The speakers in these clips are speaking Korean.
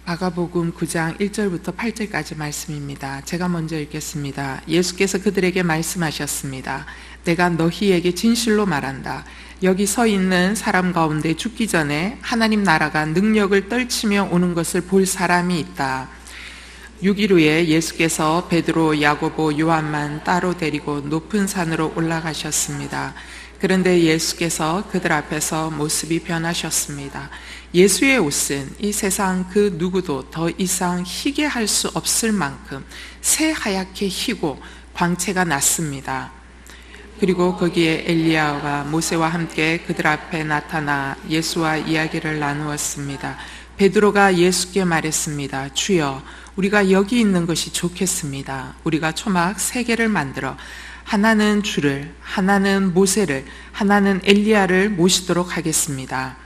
마가복음 9장 1절부터 8절까지 말씀입니다. 제가 먼저 읽겠습니다. 예수께서 그들에게 말씀하셨습니다. 내가 너희에게 진실로 말한다. 여기 서 있는 사람 가운데 죽기 전에 하나님 나라가 능력을 떨치며 오는 것을 볼 사람이 있다. 6일 후에 예수께서 베드로, 야고보, 요한만 따로 데리고 높은 산으로 올라가셨습니다. 그런데 예수께서 그들 앞에서 모습이 변하셨습니다. 예수의 옷은 이 세상 그 누구도 더 이상 희게 할 수 없을 만큼 새하얗게 희고 광채가 났습니다. 그리고 거기에 엘리야가 모세와 함께 그들 앞에 나타나 예수와 이야기를 나누었습니다. 베드로가 예수께 말했습니다. 주여, 우리가 여기 있는 것이 좋겠습니다. 우리가 초막 3개를 만들어 하나는 주를, 하나는 모세를, 하나는 엘리야를 모시도록 하겠습니다.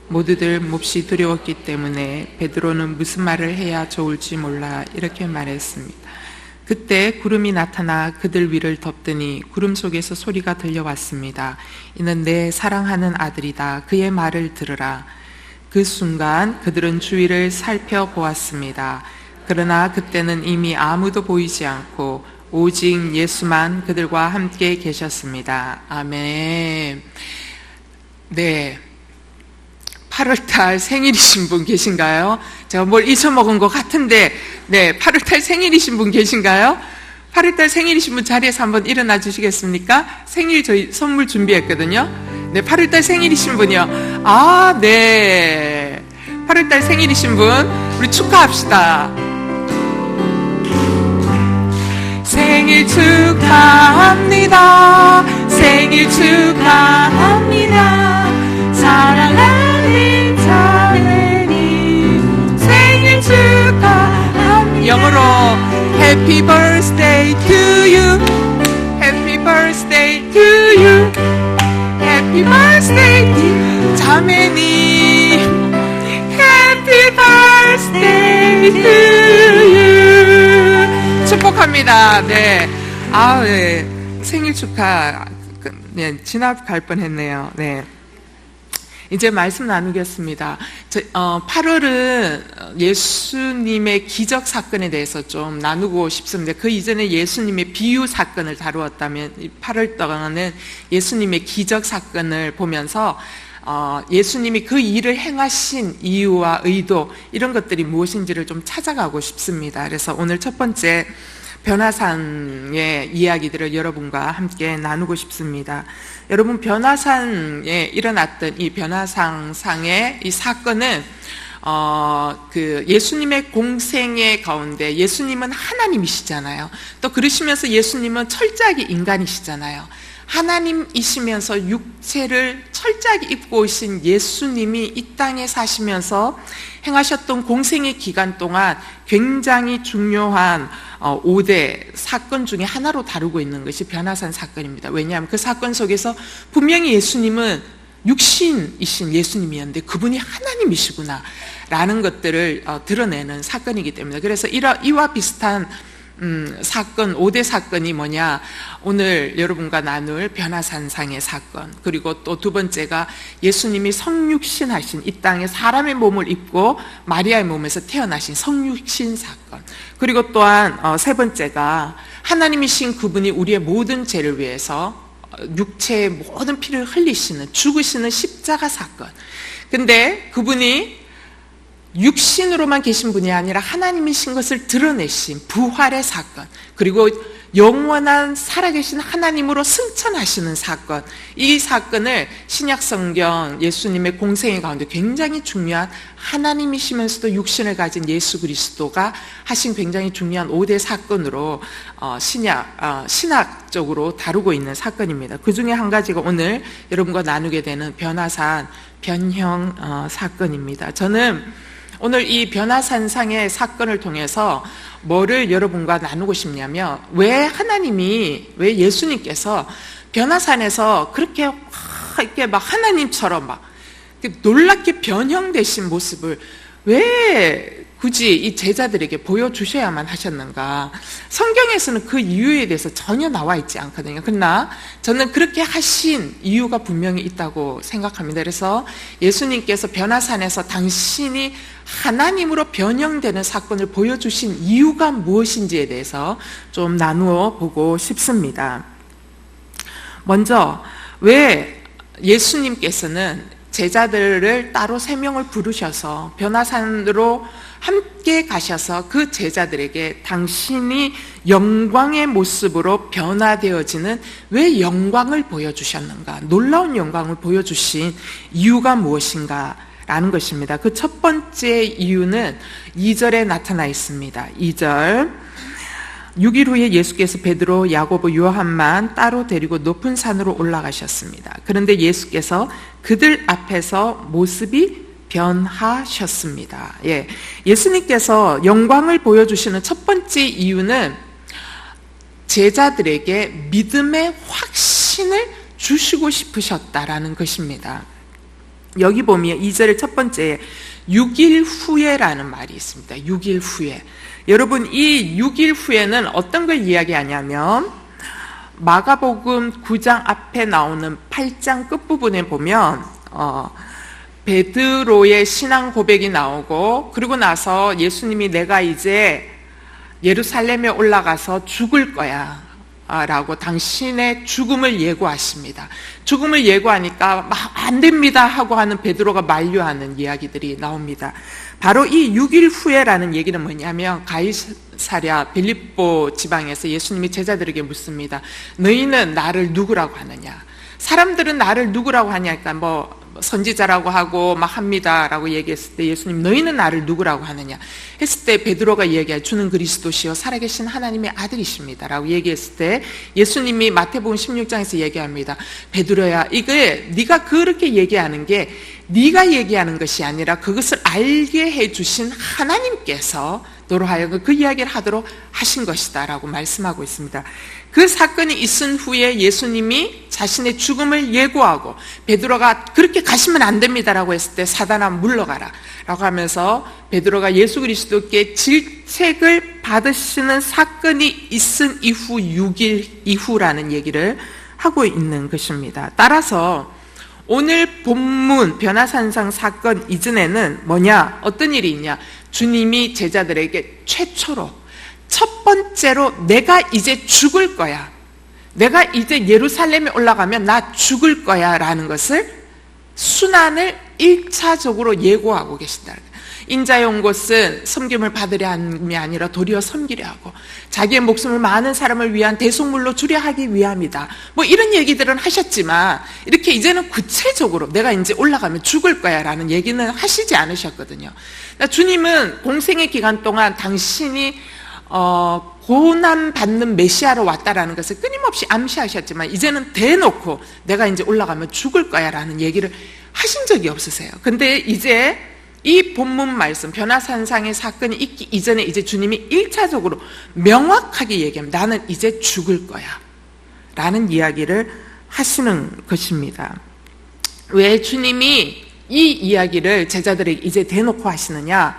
모두들 몹시 두려웠기 때문에 베드로는 무슨 말을 해야 좋을지 몰라 이렇게 말했습니다. 그때 구름이 나타나 그들 위를 덮더니 구름 속에서 소리가 들려왔습니다. 이는 내 사랑하는 아들이다. 그의 말을 들으라. 그 순간 그들은 주위를 살펴보았습니다. 그러나 그때는 이미 아무도 보이지 않고 오직 예수만 그들과 함께 계셨습니다. 아멘. 네. 8월달 생일이신 분 계신가요? 제가 뭘 잊어먹은 것 같은데, 네. 8월달 생일이신 분 계신가요? 8월달 생일이신 분 자리에서 한번 일어나 주시겠습니까? 생일 저희 선물 준비했거든요. 네. 8월달 생일이신 분이요. 아, 네. 8월달 생일이신 분, 우리 축하합시다. 생일 축하합니다. 생일 축하합니다. 사랑하는 자매님 생일 축하합니다. 영어로 Happy birthday to you. Happy birthday to you. Happy birthday to you. 자매님 Happy birthday to you. 축복합니다. 네. 아, 네. 생일 축하. 네, 지나갈 뻔했네요. 네. 이제 말씀 나누겠습니다. 8월은 예수님의 기적 사건에 대해서 좀 나누고 싶습니다. 그 이전에 예수님의 비유 사건을 다루었다면 8월 동안은 예수님의 기적 사건을 보면서 예수님이 그 일을 행하신 이유와 의도 이런 것들이 무엇인지를 좀 찾아가고 싶습니다. 그래서 오늘 첫 번째 변화산의 이야기들을 여러분과 함께 나누고 싶습니다. 여러분, 변화산에 일어났던 이 변화산상의 이 사건은 그 예수님의 공생의 가운데 예수님은 하나님이시잖아요. 또 그러시면서 예수님은 철저하게 인간이시잖아요. 하나님이시면서 육체를 철저하게 입고 오신 예수님이 이 땅에 사시면서 행하셨던 공생의 기간 동안 굉장히 중요한 5대 사건 중에 하나로 다루고 있는 것이 변화산 사건입니다. 왜냐하면 그 사건 속에서 분명히 예수님은 육신이신 예수님이었는데 그분이 하나님이시구나 라는 것들을 드러내는 사건이기 때문에, 그래서 이와 비슷한 사건, 5대 사건이 뭐냐, 오늘 여러분과 나눌 변화산상의 사건, 그리고 또 두 번째가 예수님이 성육신 하신, 이 땅에 사람의 몸을 입고 마리아의 몸에서 태어나신 성육신 사건, 그리고 또한 세 번째가 하나님이신 그분이 우리의 모든 죄를 위해서 육체의 모든 피를 흘리시는, 죽으시는 십자가 사건. 근데 그분이 육신으로만 계신 분이 아니라 하나님이신 것을 드러내신 부활의 사건, 그리고 영원한 살아계신 하나님으로 승천하시는 사건, 이 사건을 신약성경 예수님의 공생의 가운데 굉장히 중요한, 하나님이시면서도 육신을 가진 예수 그리스도가 하신 굉장히 중요한 5대 사건으로 신학적으로 다루고 있는 사건입니다. 그 중에 한 가지가 오늘 여러분과 나누게 되는 변화산 변형 사건입니다. 저는 오늘 이 변화산상의 사건을 통해서 뭐를 여러분과 나누고 싶냐면, 왜 예수님께서 변화산에서 그렇게 이렇게 막 하나님처럼 막 놀랍게 변형되신 모습을 왜 굳이 이 제자들에게 보여주셔야만 하셨는가? 성경에서는 그 이유에 대해서 전혀 나와 있지 않거든요. 그러나 저는 그렇게 하신 이유가 분명히 있다고 생각합니다. 그래서 예수님께서 변화산에서 당신이 하나님으로 변형되는 사건을 보여주신 이유가 무엇인지에 대해서 좀 나누어 보고 싶습니다. 먼저 왜 예수님께서는 제자들을 따로 3명을 부르셔서 변화산으로 함께 가셔서 그 제자들에게 당신이 영광의 모습으로 변화되어지는 왜 영광을 보여주셨는가? 놀라운 영광을 보여주신 이유가 무엇인가? 라는 것입니다. 그 첫 번째 이유는 2절에 나타나 있습니다. 2절 6일 후에 예수께서 베드로, 야고보, 요한만 따로 데리고 높은 산으로 올라가셨습니다. 그런데 예수께서 그들 앞에서 모습이 변하셨습니다. 예수님께서 영광을 보여주시는 첫 번째 이유는 제자들에게 믿음의 확신을 주시고 싶으셨다라는 것입니다. 여기 보면 2절의 첫 번째 6일 후에라는 말이 있습니다. 6일 후에. 여러분, 이 6일 후에는 어떤 걸 이야기하냐면 마가복음 9장 앞에 나오는 8장 끝부분에 보면 베드로의 신앙 고백이 나오고, 그리고 나서 예수님이 내가 이제 예루살렘에 올라가서 죽을 거야 라고 당신의 죽음을 예고하십니다. 죽음을 예고하니까 막 안 됩니다 하고 하는 베드로가 만류하는 이야기들이 나옵니다. 바로 이 6일 후에라는 얘기는 뭐냐면 가이사랴 빌립보 지방에서 예수님이 제자들에게 묻습니다. 너희는 나를 누구라고 하느냐? 사람들은 나를 누구라고 하냐니까 선지자라고 하고 막 합니다라고 얘기했을 때 예수님 너희는 나를 누구라고 하느냐 했을 때 베드로가 얘기해 주는 그리스도시요 살아계신 하나님의 아들이십니다라고 얘기했을 때 예수님이 마태복음 16장에서 얘기합니다. 베드로야, 이게 네가 그렇게 얘기하는 게 네가 얘기하는 것이 아니라 그것을 알게 해주신 하나님께서 너로 하여금 그 이야기를 하도록 하신 것이다 라고 말씀하고 있습니다. 그 사건이 있은 후에 예수님이 자신의 죽음을 예고하고 베드로가 그렇게 가시면 안 됩니다라고 했을 때 사단아 물러가라 라고 하면서 베드로가 예수 그리스도께 질책을 받으시는 사건이 있은 이후 6일 이후라는 얘기를 하고 있는 것입니다. 따라서 오늘 본문 변화산상 사건 이전에는 뭐냐? 어떤 일이 있냐? 주님이 제자들에게 최초로 첫 번째로 내가 이제 죽을 거야. 내가 이제 예루살렘에 올라가면 나 죽을 거야 라는 것을 순환을 1차적으로 예고하고 계신다. 인자에 온 것은 섬김을 받으려 함이 아니라 도리어 섬기려 하고 자기의 목숨을 많은 사람을 위한 대속물로 주려 하기 위함이다. 이런 얘기들은 하셨지만 이렇게 이제는 구체적으로 내가 이제 올라가면 죽을 거야 라는 얘기는 하시지 않으셨거든요. 그러니까 주님은 공생의 기간 동안 당신이 고난받는 메시아로 왔다라는 것을 끊임없이 암시하셨지만 이제는 대놓고 내가 이제 올라가면 죽을 거야 라는 얘기를 하신 적이 없으세요. 근데 이제 이 본문 말씀 변화산상의 사건이 있기 이전에 이제 주님이 1차적으로 명확하게 얘기합니다. 나는 이제 죽을 거야 라는 이야기를 하시는 것입니다. 왜 주님이 이 이야기를 제자들에게 이제 대놓고 하시느냐?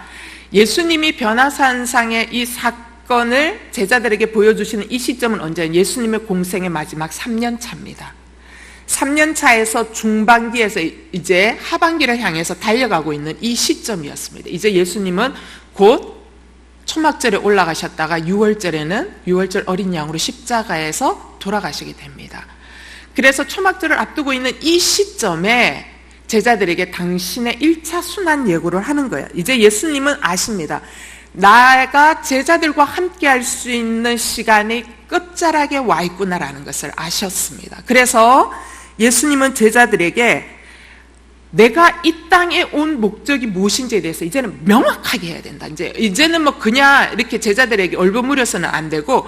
예수님이 변화산상의 이 사건을 제자들에게 보여주시는 이 시점은 언제냐? 예수님의 공생의 마지막 3년 차입니다. 3년 차에서 중반기에서 이제 하반기를 향해서 달려가고 있는 이 시점이었습니다. 이제 예수님은 곧 초막절에 올라가셨다가 6월절 어린 양으로 십자가에서 돌아가시게 됩니다. 그래서 초막절을 앞두고 있는 이 시점에 제자들에게 당신의 1차 순환 예고를 하는 거예요. 이제 예수님은 아십니다. 나가 제자들과 함께 할 수 있는 시간이 끝자락에 와 있구나라는 것을 아셨습니다. 그래서 예수님은 제자들에게 내가 이 땅에 온 목적이 무엇인지에 대해서 이제는 명확하게 해야 된다. 이제는 그냥 이렇게 제자들에게 얼버무려서는 안 되고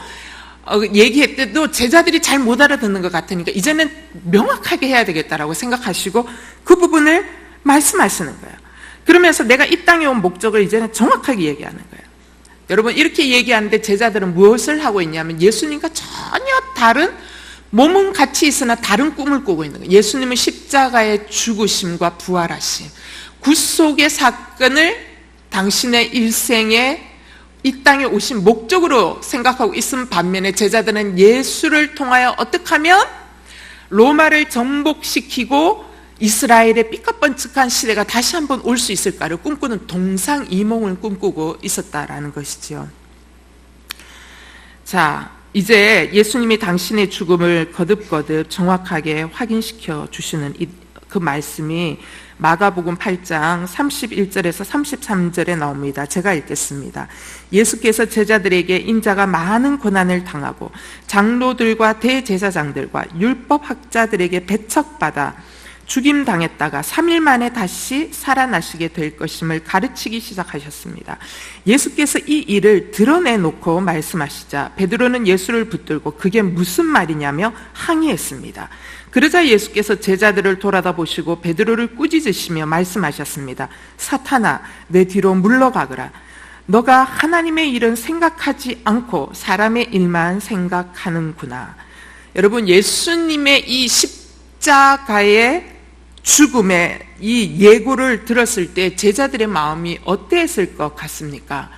얘기했대도 제자들이 잘 못 알아듣는 것 같으니까 이제는 명확하게 해야 되겠다라고 생각하시고 그 부분을 말씀하시는 거예요. 그러면서 내가 이 땅에 온 목적을 이제는 정확하게 얘기하는 거예요. 여러분, 이렇게 얘기하는데 제자들은 무엇을 하고 있냐면 예수님과 전혀 다른, 몸은 같이 있으나 다른 꿈을 꾸고 있는 거예요. 예수님은 십자가의 죽으심과 부활하심, 구속의 사건을 당신의 일생에 이 땅에 오신 목적으로 생각하고 있은 반면에 제자들은 예수를 통하여 어떻게 하면 로마를 정복시키고 이스라엘의 삐까뻔쩍한 시대가 다시 한번 올 수 있을까를 꿈꾸는 동상이몽을 꿈꾸고 있었다라는 것이지요. 자, 이제 예수님이 당신의 죽음을 거듭거듭 정확하게 확인시켜 주시는 그 말씀이 마가복음 8장 31절에서 33절에 나옵니다. 제가 읽겠습니다. 예수께서 제자들에게 인자가 많은 고난을 당하고 장로들과 대제사장들과 율법학자들에게 배척받아 죽임당했다가 3일 만에 다시 살아나시게 될 것임을 가르치기 시작하셨습니다. 예수께서 이 일을 드러내놓고 말씀하시자 베드로는 예수를 붙들고 그게 무슨 말이냐며 항의했습니다. 그러자 예수께서 제자들을 돌아다 보시고 베드로를 꾸짖으시며 말씀하셨습니다. 사탄아, 내 뒤로 물러가거라. 너가 하나님의 일은 생각하지 않고 사람의 일만 생각하는구나. 여러분, 예수님의 이 십자가의 죽음의 이 예고를 들었을 때 제자들의 마음이 어땠을 것 같습니까?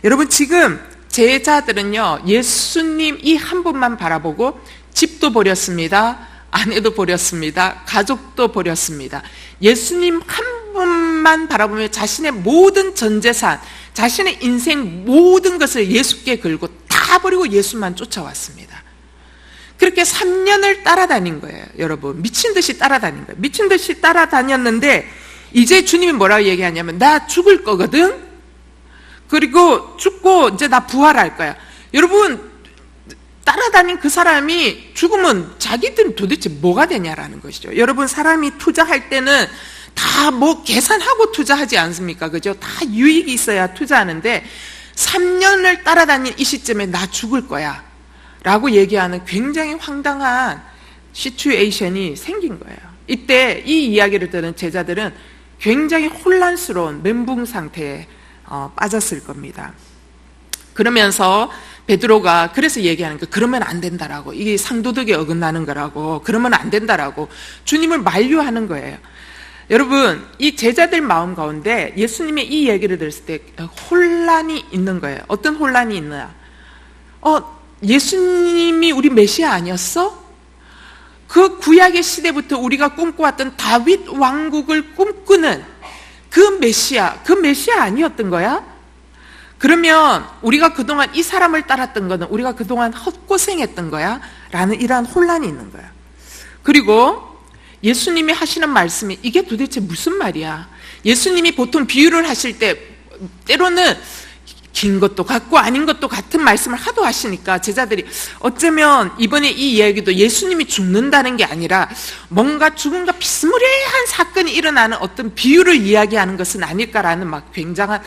여러분, 지금 제자들은요, 예수님 이 한 분만 바라보고 집도 버렸습니다, 아내도 버렸습니다, 가족도 버렸습니다. 예수님 한 분만 바라보며 자신의 모든 전재산, 자신의 인생 모든 것을 예수께 걸고 다 버리고 예수만 쫓아왔습니다. 그렇게 3년을 따라다닌 거예요. 여러분, 미친 듯이 따라다닌 거예요. 미친 듯이 따라다녔는데 이제 주님이 뭐라고 얘기하냐면 나 죽을 거거든. 그리고 죽고 이제 나 부활할 거야. 여러분, 따라다닌 그 사람이 죽으면 자기들은 도대체 뭐가 되냐라는 것이죠. 여러분, 사람이 투자할 때는 다 뭐 계산하고 투자하지 않습니까? 그죠? 다 유익이 있어야 투자하는데 3년을 따라다닌 이 시점에 나 죽을 거야 라고 얘기하는 굉장히 황당한 시츄에이션이 생긴 거예요. 이때 이 이야기를 들은 제자들은 굉장히 혼란스러운 멘붕 상태에 빠졌을 겁니다. 그러면서 베드로가 그래서 얘기하는 거, 그러면 안 된다라고, 이게 상도덕에 어긋나는 거라고, 그러면 안 된다라고 주님을 만류하는 거예요. 여러분, 이 제자들 마음 가운데 예수님의 이 얘기를 들었을 때 혼란이 있는 거예요. 어떤 혼란이 있느냐? 예수님이 우리 메시아 아니었어? 그 구약의 시대부터 우리가 꿈꿔왔던 다윗 왕국을 꿈꾸는 그 메시아 아니었던 거야? 그러면 우리가 그동안 이 사람을 따랐던 거는 우리가 그동안 헛고생했던 거야? 라는 이러한 혼란이 있는 거야. 그리고 예수님이 하시는 말씀이 이게 도대체 무슨 말이야? 예수님이 보통 비유를 하실 때 때로는 긴 것도 같고 아닌 것도 같은 말씀을 하도 하시니까 제자들이 어쩌면 이번에 이 이야기도 예수님이 죽는다는 게 아니라 뭔가 죽음과 비스무리한 사건이 일어나는 어떤 비유를 이야기하는 것은 아닐까라는 막 굉장한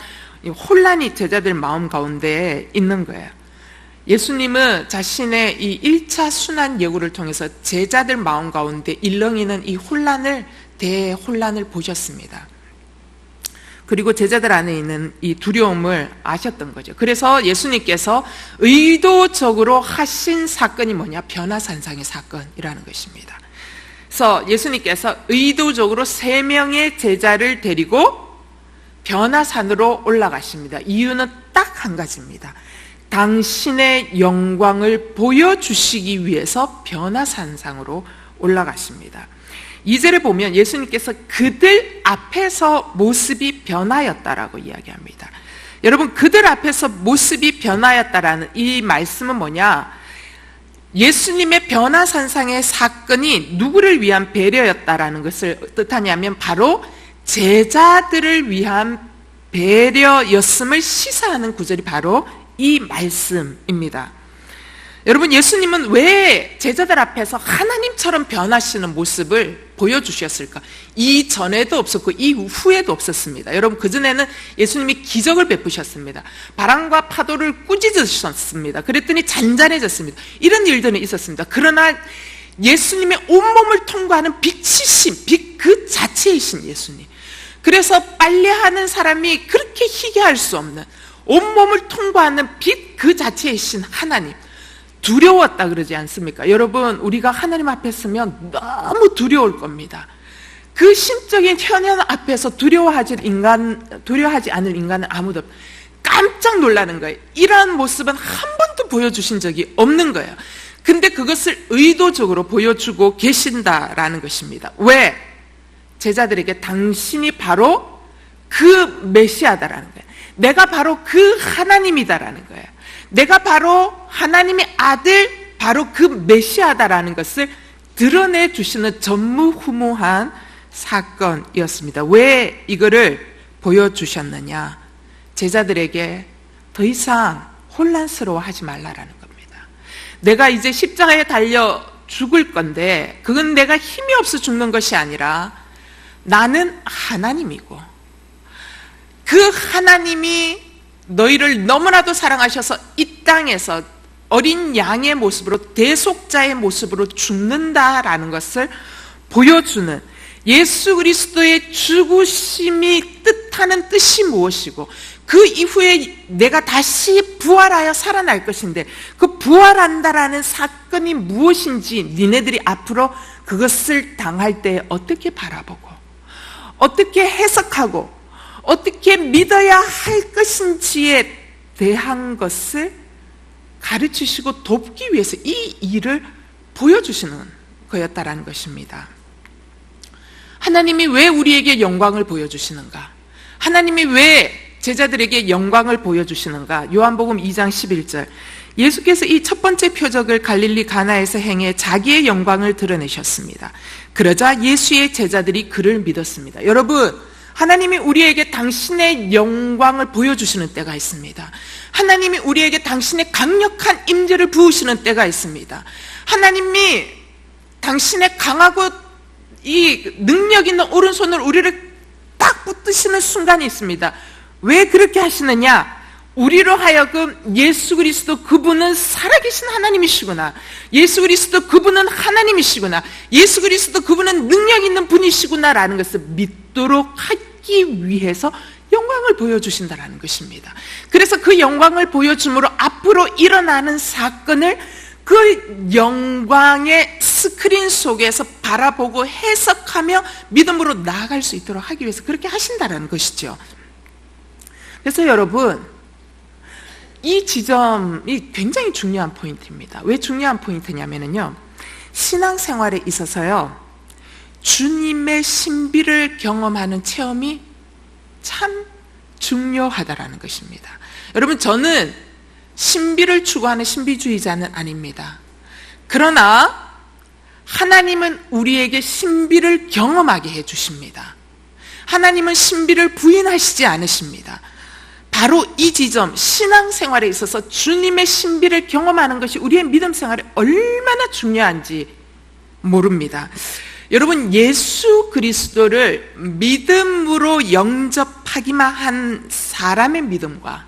혼란이 제자들 마음 가운데 있는 거예요. 예수님은 자신의 이 1차 순환 예고를 통해서 제자들 마음 가운데 일렁이는 이 대혼란을 보셨습니다. 그리고 제자들 안에 있는 이 두려움을 아셨던 거죠. 그래서 예수님께서 의도적으로 하신 사건이 뭐냐? 변화산상의 사건이라는 것입니다. 그래서 예수님께서 의도적으로 3명의 제자를 데리고 변화산으로 올라가십니다. 이유는 딱 한 가지입니다. 당신의 영광을 보여주시기 위해서 변화산상으로 올라가십니다. 2절에 보면 예수님께서 그들 앞에서 모습이 변하였다라고 이야기합니다. 여러분, 그들 앞에서 모습이 변하였다라는 이 말씀은 뭐냐? 예수님의 변화산상의 사건이 누구를 위한 배려였다라는 것을 뜻하냐면 바로 제자들을 위한 배려였음을 시사하는 구절이 바로 이 말씀입니다. 여러분, 예수님은 왜 제자들 앞에서 하나님처럼 변하시는 모습을 보여주셨을까? 이전에도 없었고 이후에도 없었습니다. 여러분, 그전에는 예수님이 기적을 베푸셨습니다. 바람과 파도를 꾸짖으셨습니다. 그랬더니 잔잔해졌습니다. 이런 일들은 있었습니다. 그러나 예수님의 온몸을 통과하는 빛이신, 빛 그 자체이신 예수님. 그래서 빨래하는 사람이 그렇게 희귀할 수 없는 온몸을 통과하는 빛 그 자체이신 하나님. 두려웠다 그러지 않습니까? 여러분, 우리가 하나님 앞에 서면 너무 두려울 겁니다. 그 신적인 현현 앞에서 두려워하지 않을 인간은 아무도 없어요. 깜짝 놀라는 거예요. 이러한 모습은 한 번도 보여주신 적이 없는 거예요. 근데 그것을 의도적으로 보여주고 계신다라는 것입니다. 왜? 제자들에게 당신이 바로 그 메시아다라는 거예요. 내가 바로 그 하나님이다라는 거예요. 내가 바로 하나님의 아들, 바로 그 메시아다라는 것을 드러내 주시는 전무후무한 사건이었습니다. 왜 이거를 보여주셨느냐? 제자들에게 더 이상 혼란스러워하지 말라라는 겁니다. 내가 이제 십자가에 달려 죽을 건데 그건 내가 힘이 없어 죽는 것이 아니라 나는 하나님이고 그 하나님이 너희를 너무나도 사랑하셔서 이 땅에서 어린 양의 모습으로 대속자의 모습으로 죽는다라는 것을 보여주는 예수 그리스도의 죽으심이 뜻하는 뜻이 무엇이고 그 이후에 내가 다시 부활하여 살아날 것인데 그 부활한다라는 사건이 무엇인지 니네들이 앞으로 그것을 당할 때 어떻게 바라보고 어떻게 해석하고 어떻게 믿어야 할 것인지에 대한 것을 가르치시고 돕기 위해서 이 일을 보여주시는 거였다라는 것입니다. 하나님이 왜 우리에게 영광을 보여주시는가? 하나님이 왜 제자들에게 영광을 보여주시는가? 요한복음 2장 11절 예수께서 이 첫 번째 표적을 갈릴리 가나에서 행해 자기의 영광을 드러내셨습니다. 그러자 예수의 제자들이 그를 믿었습니다. 여러분, 하나님이 우리에게 당신의 영광을 보여주시는 때가 있습니다. 하나님이 우리에게 당신의 강력한 임재를 부으시는 때가 있습니다. 하나님이 당신의 강하고 이 능력 있는 오른손으로 우리를 딱 붙드시는 순간이 있습니다. 왜 그렇게 하시느냐? 우리로 하여금 예수 그리스도 그분은 살아계신 하나님이시구나, 예수 그리스도 그분은 하나님이시구나, 예수 그리스도 그분은 능력 있는 분이시구나 라는 것을 믿도록 하기 위해서 영광을 보여주신다는 것입니다. 그래서 그 영광을 보여줌으로 앞으로 일어나는 사건을 그 영광의 스크린 속에서 바라보고 해석하며 믿음으로 나아갈 수 있도록 하기 위해서 그렇게 하신다는 것이죠. 그래서 여러분, 이 지점이 굉장히 중요한 포인트입니다. 왜 중요한 포인트냐면요, 신앙생활에 있어서요, 주님의 신비를 경험하는 체험이 참 중요하다라는 것입니다. 여러분, 저는 신비를 추구하는 신비주의자는 아닙니다. 그러나 하나님은 우리에게 신비를 경험하게 해주십니다. 하나님은 신비를 부인하시지 않으십니다. 바로 이 지점, 신앙생활에 있어서 주님의 신비를 경험하는 것이 우리의 믿음 생활에 얼마나 중요한지 모릅니다. 여러분, 예수 그리스도를 믿음으로 영접하기만 한 사람의 믿음과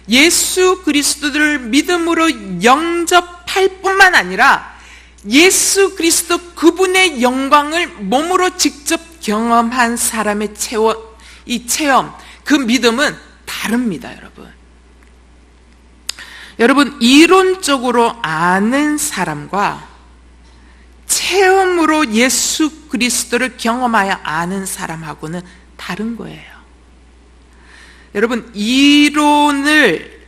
예수 그리스도를 믿음으로 영접할 뿐만 아니라 예수 그리스도 그분의 영광을 몸으로 직접 경험한 사람의 체험, 그 믿음은 다릅니다, 여러분. 여러분, 이론적으로 아는 사람과 체험으로 예수 그리스도를 경험하여 아는 사람하고는 다른 거예요. 여러분, 이론을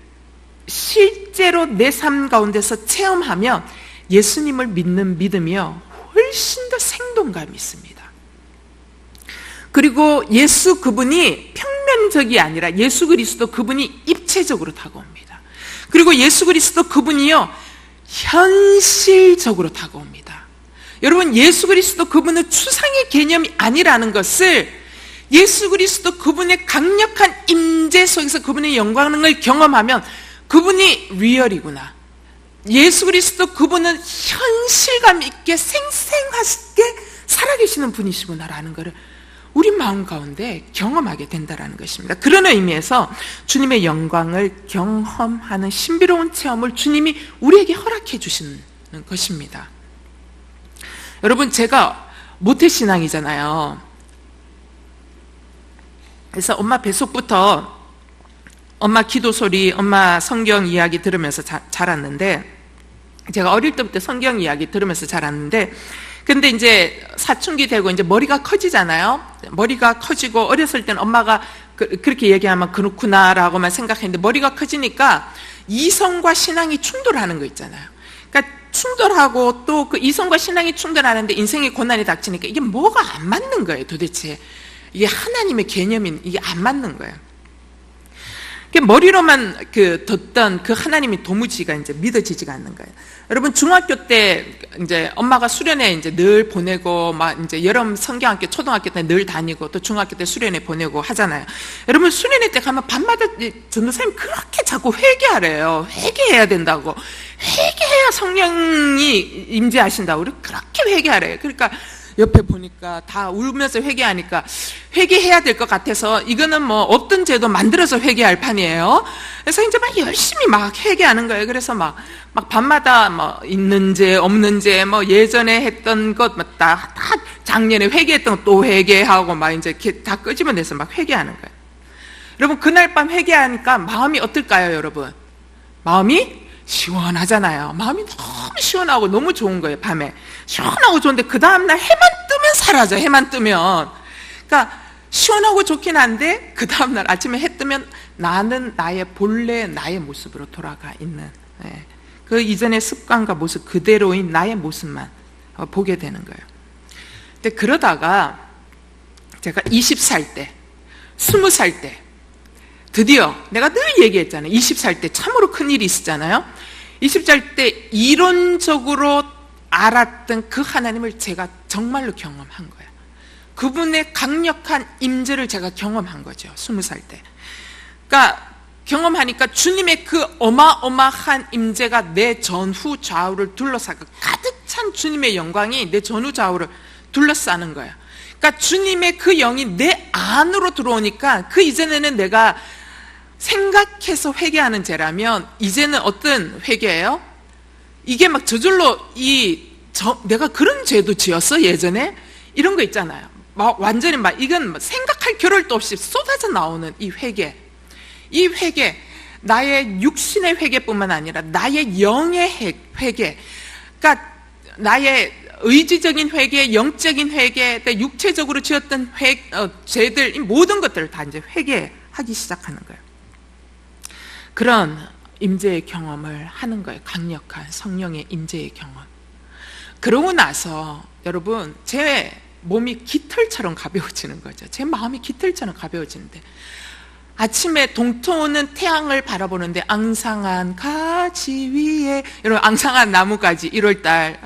실제로 내 삶 가운데서 체험하면 예수님을 믿는 믿음이요, 훨씬 더 생동감이 있습니다. 그리고 예수 그분이 평면적이 아니라 예수 그리스도 그분이 입체적으로 다가옵니다. 그리고 예수 그리스도 그분이요, 현실적으로 다가옵니다. 여러분, 예수 그리스도 그분은 추상의 개념이 아니라는 것을 예수 그리스도 그분의 강력한 임재 속에서 그분의 영광을 경험하면 그분이 리얼이구나, 예수 그리스도 그분은 현실감 있게 생생하게 살아계시는 분이시구나라는 것을 우리 마음 가운데 경험하게 된다는 것입니다. 그런 의미에서 주님의 영광을 경험하는 신비로운 체험을 주님이 우리에게 허락해 주시는 것입니다. 여러분, 제가 모태신앙이잖아요. 그래서 엄마 뱃속부터 엄마 기도 소리, 엄마 성경 이야기 들으면서 자랐는데, 제가 어릴 때부터 성경 이야기 들으면서 자랐는데, 근데 이제 사춘기 되고 이제 머리가 커지잖아요. 머리가 커지고 어렸을 땐 엄마가 그렇게 얘기하면 그렇구나라고만 생각했는데 머리가 커지니까 이성과 신앙이 충돌하는 거 있잖아요. 그러니까 충돌하고 또 그 이성과 신앙이 충돌하는데 인생의 고난이 닥치니까 이게 뭐가 안 맞는 거예요, 도대체. 이게 하나님의 개념인 이게 안 맞는 거예요. 머리로만 듣던 그 하나님이 도무지가 이제 믿어지지가 않는 거예요. 여러분, 중학교 때 이제 엄마가 수련회 이제 늘 보내고, 막 이제 여름 성경학교, 초등학교 때 늘 다니고, 또 중학교 때 수련회 보내고 하잖아요. 여러분, 수련회 때 가면 밤마다 전도사님 그렇게 자꾸 회개하래요. 회개해야 된다고. 회개해야 성령이 임재하신다고. 그렇게 회개하래요. 그러니까 옆에 보니까 다 울면서 회개하니까 회개해야 될 것 같아서 이거는 뭐 어떤 죄도 만들어서 회개할 판이에요. 그래서 이제 막 열심히 막 회개하는 거예요. 그래서 막 밤마다 뭐 있는 죄, 없는 죄, 뭐 예전에 했던 것 다 작년에 회개했던 거 또 회개하고 막 이제 다 끄집어내서 막 회개하는 거예요. 여러분, 그날 밤 회개하니까 마음이 어떨까요, 여러분? 마음이 시원하잖아요. 마음이 너무 시원하고 너무 좋은 거예요, 밤에. 시원하고 좋은데 그 다음날 해만 뜨면 사라져, 해만 뜨면. 그러니까 시원하고 좋긴 한데 그 다음날 아침에 해 뜨면 나는 나의 본래 나의 모습으로 돌아가 있는, 그 이전의 습관과 모습 그대로인 나의 모습만 보게 되는 거예요. 근데 그러다가 제가 20살 때, 20살 때 드디어 내가 늘 얘기했잖아요. 20살 때 참으로 큰일이 있었잖아요. 20살 때 이론적으로 알았던 그 하나님을 제가 정말로 경험한 거예요. 그분의 강력한 임재를 제가 경험한 거죠. 20살 때. 그러니까 경험하니까 주님의 그 어마어마한 임재가 내 전후 좌우를 둘러싸고 가득 찬 주님의 영광이 내 전후 좌우를 둘러싸는 거예요. 그러니까 주님의 그 영이 내 안으로 들어오니까 그 이전에는 내가 생각해서 회개하는 죄라면 이제는 어떤 회개예요? 이게 막 저절로 내가 그런 죄도 지었어 예전에? 이런 거 있잖아요. 막 완전히 막 이건 생각할 겨를도 없이 쏟아져 나오는 이 회개. 이 회개, 나의 육신의 회개뿐만 아니라 나의 영의 회개. 그러니까 나의 의지적인 회개, 영적인 회개, 육체적으로 지었던 죄들, 이 모든 것들을 다 이제 회개하기 시작하는 거예요. 그런 임재의 경험을 하는 거예요. 강력한 성령의 임재의 경험. 그러고 나서 여러분, 제 몸이 깃털처럼 가벼워지는 거죠. 제 마음이 깃털처럼 가벼워지는데 아침에 동토는 태양을 바라보는데 앙상한 가지 위에, 여러분 앙상한 나무가지 1월달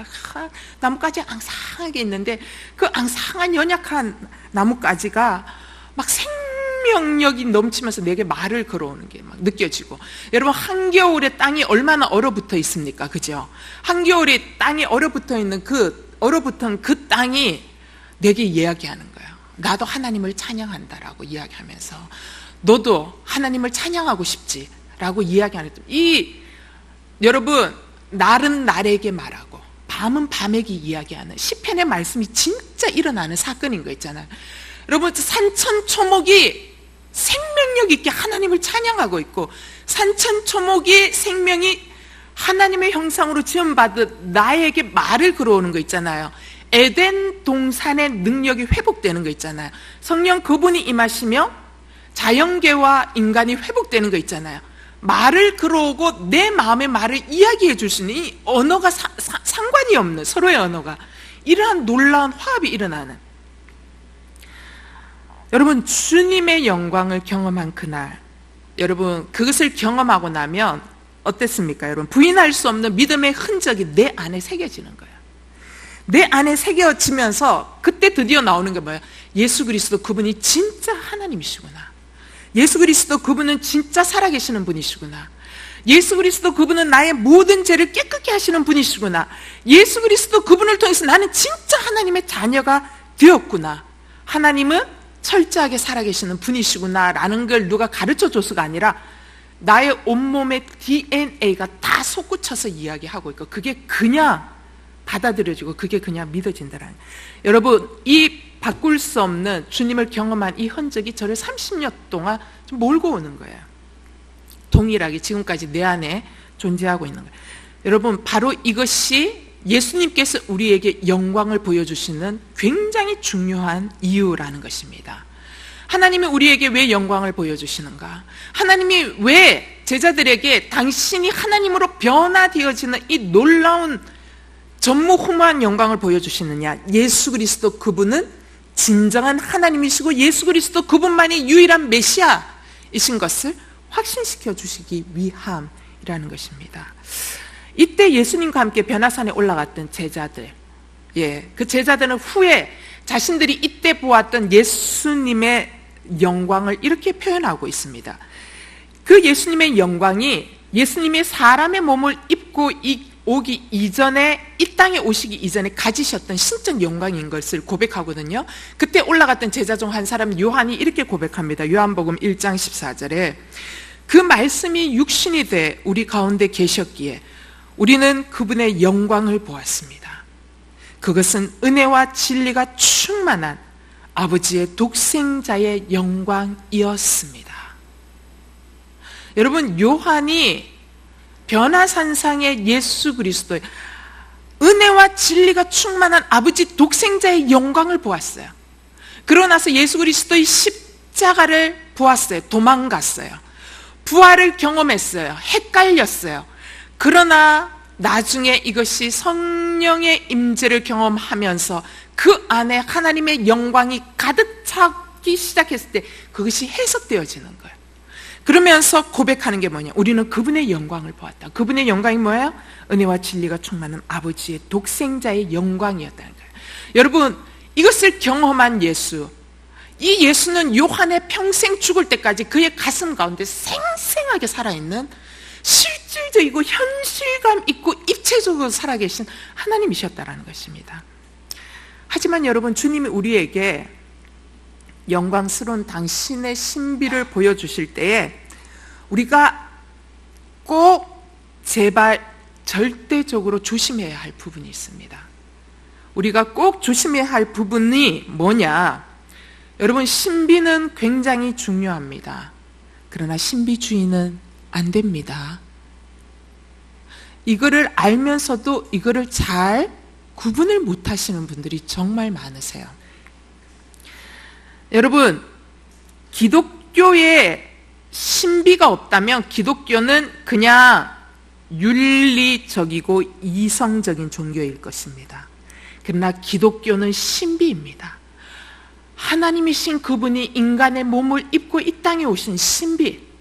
나무가지 앙상하게 있는데 그 앙상한 연약한 나무가지가 막 생명력이 넘치면서 내게 말을 걸어오는 게 막 느껴지고, 여러분 한겨울에 땅이 얼마나 얼어붙어 있습니까? 그죠? 한겨울에 땅이 얼어붙어 있는 얼어붙은 그 땅이 내게 이야기하는 거예요. 나도 하나님을 찬양한다라고 이야기하면서 너도 하나님을 찬양하고 싶지? 라고 이야기하는, 여러분, 날은 날에게 말하고 밤은 밤에게 이야기하는 시편의 말씀이 진짜 일어나는 사건인 거 있잖아요. 여러분, 산천초목이 생명력 있게 하나님을 찬양하고 있고, 산천초목이 생명이 하나님의 형상으로 지음받은 나에게 말을 걸어오는 거 있잖아요. 에덴 동산의 능력이 회복되는 거 있잖아요. 성령 그분이 임하시며 자연계와 인간이 회복되는 거 있잖아요. 말을 걸어오고 내 마음의 말을 이야기해 줄 수 있는 이 언어가 상관이 없는 서로의 언어가, 이러한 놀라운 화합이 일어나는, 여러분 주님의 영광을 경험한 그날, 여러분 그것을 경험하고 나면 어땠습니까? 여러분 부인할 수 없는 믿음의 흔적이 내 안에 새겨지는 거예요. 내 안에 새겨지면서 그때 드디어 나오는 게 뭐예요? 예수 그리스도 그분이 진짜 하나님이시구나. 예수 그리스도 그분은 진짜 살아계시는 분이시구나. 예수 그리스도 그분은 나의 모든 죄를 깨끗게 하시는 분이시구나. 예수 그리스도 그분을 통해서 나는 진짜 하나님의 자녀가 되었구나. 하나님은 철저하게 살아계시는 분이시구나 라는 걸 누가 가르쳐줘서가 아니라 나의 온몸의 DNA가 다 솟구쳐서 이야기하고 있고, 그게 그냥 받아들여지고 그게 그냥 믿어진다라는, 여러분 이 바꿀 수 없는 주님을 경험한 이 흔적이 저를 30년 동안 좀 몰고 오는 거예요. 동일하게 지금까지 내 안에 존재하고 있는 거예요. 여러분 바로 이것이 예수님께서 우리에게 영광을 보여주시는 굉장히 중요한 이유라는 것입니다. 하나님이 우리에게 왜 영광을 보여주시는가? 하나님이 왜 제자들에게 당신이 하나님으로 변화되어지는 이 놀라운 전무후무한 영광을 보여주시느냐? 예수 그리스도 그분은 진정한 하나님이시고 예수 그리스도 그분만이 유일한 메시아이신 것을 확신시켜 주시기 위함이라는 것입니다. 이때 예수님과 함께 변화산에 올라갔던 제자들, 그 제자들은 후에 자신들이 이때 보았던 예수님의 영광을 이렇게 표현하고 있습니다. 그 예수님의 영광이 예수님의 사람의 몸을 입고 오기 이전에, 이 땅에 오시기 이전에 가지셨던 신적 영광인 것을 고백하거든요. 그때 올라갔던 제자 중 한 사람 요한이 이렇게 고백합니다. 요한복음 1장 14절에 그 말씀이 육신이 돼 우리 가운데 계셨기에 우리는 그분의 영광을 보았습니다. 그것은 은혜와 진리가 충만한 아버지의 독생자의 영광이었습니다. 여러분, 요한이 변화산상의 예수 그리스도의 은혜와 진리가 충만한 아버지 독생자의 영광을 보았어요. 그러고 나서 예수 그리스도의 십자가를 보았어요. 도망갔어요. 부활을 경험했어요. 헷갈렸어요. 그러나 나중에 이것이 성령의 임재를 경험하면서 그 안에 하나님의 영광이 가득 차기 시작했을 때 그것이 해석되어지는 거예요. 그러면서 고백하는 게 뭐냐? 우리는 그분의 영광을 보았다. 그분의 영광이 뭐예요? 은혜와 진리가 충만한 아버지의 독생자의 영광이었다는 거예요. 여러분, 이것을 경험한 예수, 이 예수는 요한의 평생 죽을 때까지 그의 가슴 가운데 생생하게 살아있는 실질적이고 현실감 있고 입체적으로 살아계신 하나님이셨다라는 것입니다. 하지만 여러분, 주님이 우리에게 영광스러운 당신의 신비를 보여주실 때에 우리가 꼭 제발 절대적으로 조심해야 할 부분이 있습니다. 우리가 꼭 조심해야 할 부분이 뭐냐? 여러분, 신비는 굉장히 중요합니다. 그러나 신비주의는 안 됩니다. 이거를 알면서도 이거를 잘 구분을 못 하시는 분들이 정말 많으세요. 여러분, 기독교에 신비가 없다면 기독교는 그냥 윤리적이고 이성적인 종교일 것입니다. 그러나 기독교는 신비입니다. 하나님이신 그분이 인간의 몸을 입고 이 땅에 오신 신비,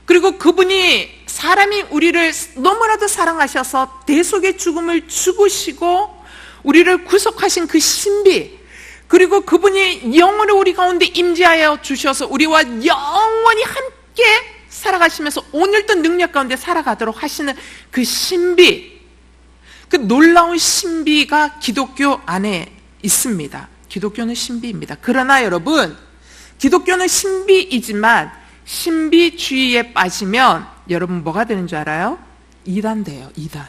그리고 그분이 사람이 우리를 너무나도 사랑하셔서 대속의 죽음을 죽으시고 우리를 구속하신 그 신비, 그리고 그분이 영원히 우리 가운데 임재하여 주셔서 우리와 영원히 함께 살아가시면서 오늘도 능력 가운데 살아가도록 하시는 그 신비, 그 놀라운 신비가 기독교 안에 있습니다. 기독교는 신비입니다. 그러나 여러분, 기독교는 신비이지만 신비주의에 빠지면 여러분 뭐가 되는 줄 알아요? 이단 돼요. 이단.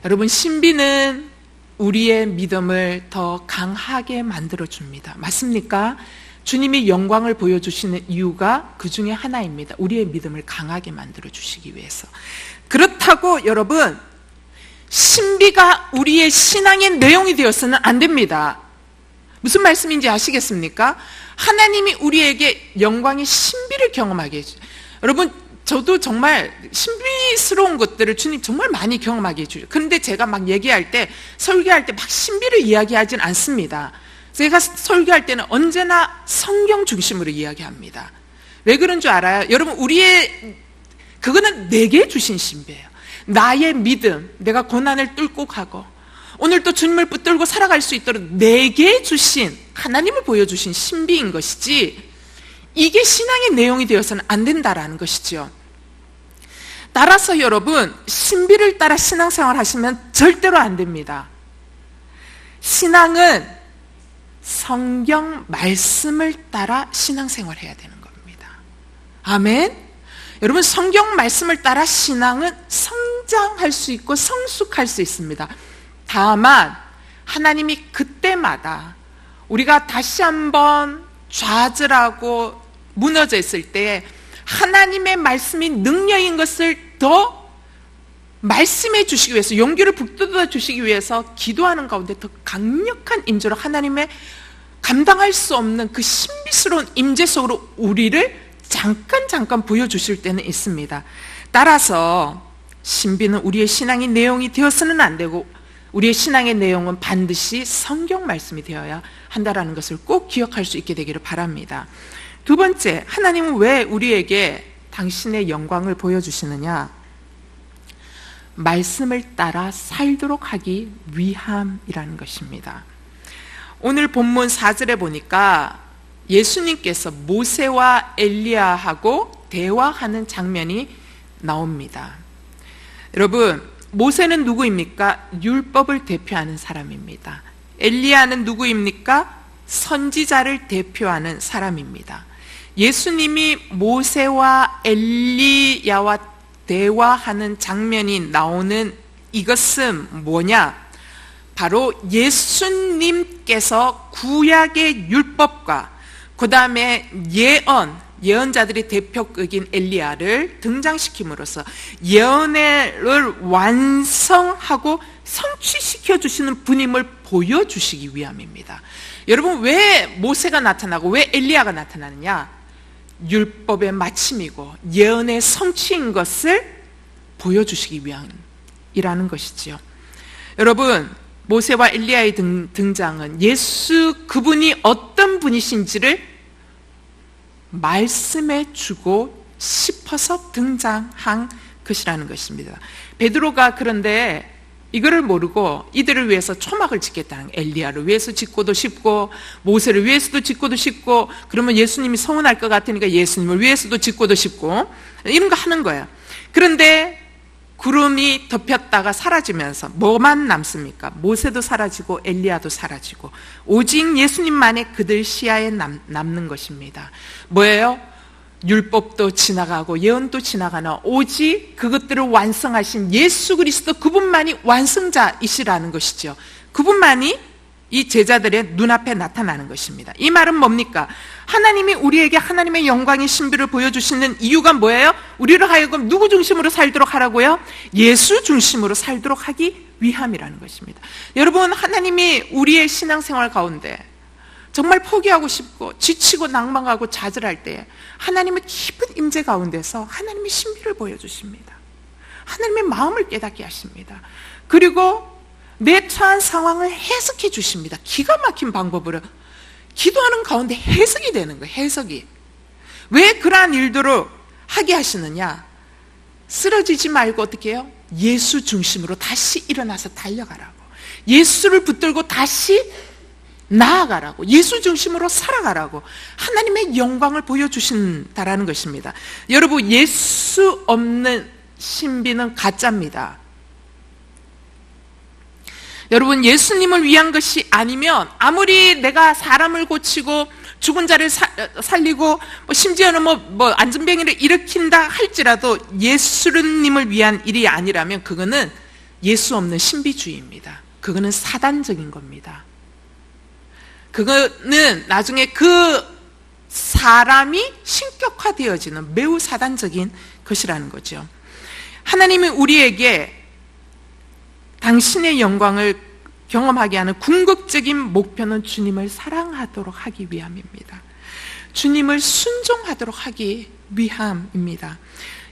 여러분, 신비는 우리의 믿음을 더 강하게 만들어줍니다. 맞습니까? 주님이 영광을 보여주시는 이유가 그 중에 하나입니다. 우리의 믿음을 강하게 만들어주시기 위해서. 그렇다고 여러분, 신비가 우리의 신앙의 내용이 되어서는 안 됩니다. 무슨 말씀인지 아시겠습니까? 하나님이 우리에게 영광의 신비를 경험하게 해주죠. 여러분, 저도 정말 신비스러운 것들을 주님 정말 많이 경험하게 해주죠. 그런데 제가 막 얘기할 때, 설교할 때 막 신비를 이야기하진 않습니다. 제가 설교할 때는 언제나 성경 중심으로 이야기합니다. 왜 그런 줄 알아요? 여러분, 그거는 내게 주신 신비예요. 나의 믿음, 내가 고난을 뚫고 가고 오늘 또 주님을 붙들고 살아갈 수 있도록 내게 주신, 하나님을 보여주신 신비인 것이지, 이게 신앙의 내용이 되어서는 안 된다라는 것이죠. 따라서 여러분, 신비를 따라 신앙생활 하시면 절대로 안 됩니다. 신앙은 성경 말씀을 따라 신앙생활 해야 되는 겁니다. 아멘? 여러분, 성경 말씀을 따라 신앙은 성장할 수 있고 성숙할 수 있습니다. 다만 하나님이 그때마다 우리가 다시 한번 좌절하고 무너져 있을 때 하나님의 말씀이 능력인 것을 더 말씀해 주시기 위해서, 용기를 북돋아 주시기 위해서 기도하는 가운데 더 강력한 임재로 하나님의 감당할 수 없는 그 신비스러운 임재 속으로 우리를 잠깐 보여주실 때는 있습니다. 따라서 신비는 우리의 신앙의 내용이 되어서는 안 되고, 우리의 신앙의 내용은 반드시 성경 말씀이 되어야 한다는 것을 꼭 기억할 수 있게 되기를 바랍니다. 두 번째, 하나님은 왜 우리에게 당신의 영광을 보여주시느냐? 말씀을 따라 살도록 하기 위함이라는 것입니다. 오늘 본문 4절에 보니까 예수님께서 모세와 엘리야하고 대화하는 장면이 나옵니다. 여러분, 모세는 누구입니까? 율법을 대표하는 사람입니다. 엘리야는 누구입니까? 선지자를 대표하는 사람입니다. 예수님이 모세와 엘리야와 대화하는 장면이 나오는 이것은 뭐냐? 바로 예수님께서 구약의 율법과 그 다음에 예언자들의 대표격인 엘리야를 등장시킴으로써 예언을 완성하고 성취시켜 주시는 분임을 보여주시기 위함입니다. 여러분, 왜 모세가 나타나고 왜 엘리야가 나타나느냐? 율법의 마침이고 예언의 성취인 것을 보여주시기 위함이라는 것이지요. 여러분, 모세와 엘리야의 등장은 예수 그분이 어떤 분이신지를 말씀해 주고 싶어서 등장한 것이라는 것입니다. 베드로가 그런데 이거를 모르고 이들을 위해서 초막을 짓겠다는, 엘리야를 위해서 짓고도 싶고 모세를 위해서도 짓고도 싶고, 그러면 예수님이 서운할 것 같으니까 예수님을 위해서도 짓고도 싶고 이런 거 하는 거예요. 그런데 구름이 덮였다가 사라지면서 뭐만 남습니까? 모세도 사라지고 엘리야도 사라지고 오직 예수님만의 그들 시야에 남는 것입니다. 뭐예요? 율법도 지나가고 예언도 지나가나 오직 그것들을 완성하신 예수 그리스도, 그분만이 완성자이시라는 것이죠. 그분만이 이 제자들의 눈앞에 나타나는 것입니다. 이 말은 뭡니까? 하나님이 우리에게 하나님의 영광의 신비를 보여주시는 이유가 뭐예요? 우리를 하여금 누구 중심으로 살도록 하라고요? 예수 중심으로 살도록 하기 위함이라는 것입니다. 여러분, 하나님이 우리의 신앙생활 가운데 정말 포기하고 싶고 지치고 낭망하고 좌절할 때 하나님의 깊은 임재 가운데서 하나님의 신비를 보여주십니다. 하나님의 마음을 깨닫게 하십니다. 그리고 내 처한 상황을 해석해 주십니다. 기가 막힌 방법으로 기도하는 가운데 해석이 되는 거예요. 해석이. 왜 그러한 일들을 하게 하시느냐? 쓰러지지 말고 어떻게 해요? 예수 중심으로 다시 일어나서 달려가라고, 예수를 붙들고 다시 나아가라고, 예수 중심으로 살아가라고 하나님의 영광을 보여주신다라는 것입니다. 여러분, 예수 없는 신비는 가짜입니다. 여러분, 예수님을 위한 것이 아니면 아무리 내가 사람을 고치고 죽은 자를 살리고 심지어는 안전병이를 일으킨다 할지라도 예수님을 위한 일이 아니라면 그거는 예수 없는 신비주의입니다. 그거는 사단적인 겁니다. 그거는 나중에 그 사람이 신격화되어지는 매우 사단적인 것이라는 거죠. 하나님이 우리에게 당신의 영광을 경험하게 하는 궁극적인 목표는 주님을 사랑하도록 하기 위함입니다. 주님을 순종하도록 하기 위함입니다.